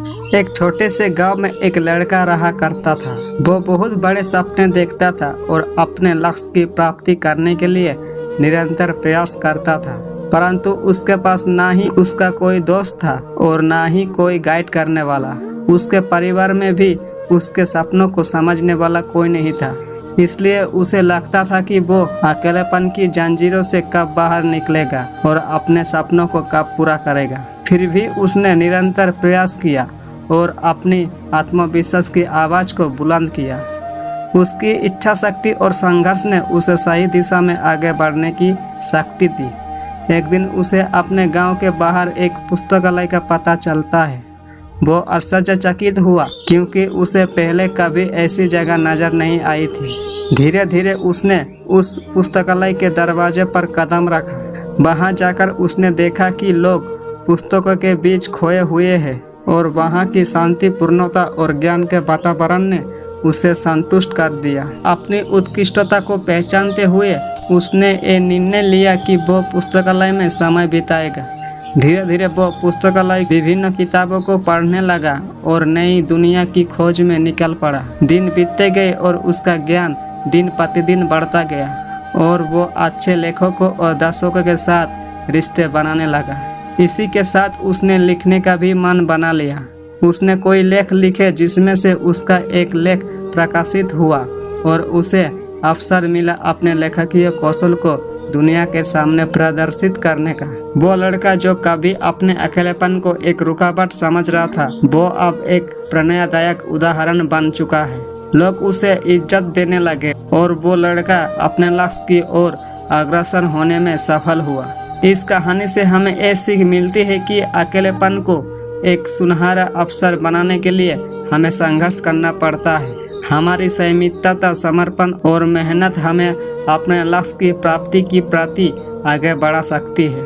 एक छोटे से गांव में एक लड़का रहा करता था। वो बहुत बड़े सपने देखता था और अपने लक्ष्य की प्राप्ति करने के लिए निरंतर प्रयास करता था, परंतु उसके पास ना ही उसका कोई दोस्त था और ना ही कोई गाइड करने वाला। उसके परिवार में भी उसके सपनों को समझने वाला कोई नहीं था। इसलिए उसे लगता था कि वो अकेलेपन की जंजीरों से कब बाहर निकलेगा और अपने सपनों को कब पूरा करेगा। फिर भी उसने निरंतर प्रयास किया और अपनी आत्मविश्वास की आवाज़ को बुलंद किया। उसकी इच्छा शक्ति और संघर्ष ने उसे सही दिशा में आगे बढ़ने की शक्ति दी। एक दिन उसे अपने गांव के बाहर एक पुस्तकालय का पता चलता है। वो आश्चर्यचकित हुआ क्योंकि उसे पहले कभी ऐसी जगह नजर नहीं आई थी। धीरे धीरे उसने उस पुस्तकालय के दरवाजे पर कदम रखा। वहां जाकर उसने देखा कि लोग पुस्तकों के बीच खोए हुए हैं और वहां की शांतिपूर्णता और ज्ञान के वातावरण ने उसे संतुष्ट कर दिया। अपनी उत्कृष्टता को पहचानते हुए उसने ये निर्णय लिया कि वो पुस्तकालय में समय बिताएगा। धीरे धीरे वो पुस्तकालय विभिन्न किताबों को पढ़ने लगा और नई दुनिया की खोज में निकल पड़ा। दिन बीतते गए और उसका ज्ञान दिन प्रतिदिन बढ़ता गया और वो अच्छे लेखकों और दर्शकों के साथ रिश्ते बनाने लगा। इसी के साथ उसने लिखने का भी मन बना लिया। उसने कोई लेख लिखे जिसमें से उसका एक लेख प्रकाशित हुआ और उसे अवसर मिला अपने लेखकीय कौशल को दुनिया के सामने प्रदर्शित करने का। वो लड़का जो कभी अपने अकेलेपन को एक रुकावट समझ रहा था, वो अब एक प्रेरणादायक उदाहरण बन चुका है। लोग उसे इज्जत देने लगे और वो लड़का अपने लक्ष्य की ओर अग्रसर होने में सफल हुआ। इस कहानी से हमें ये सीख मिलती है कि अकेलेपन को एक सुनहरा अवसर बनाने के लिए हमें संघर्ष करना पड़ता है। हमारी संयमितता, समर्पण और मेहनत हमें अपने लक्ष्य की प्राप्ति की प्रति आगे बढ़ा सकती है।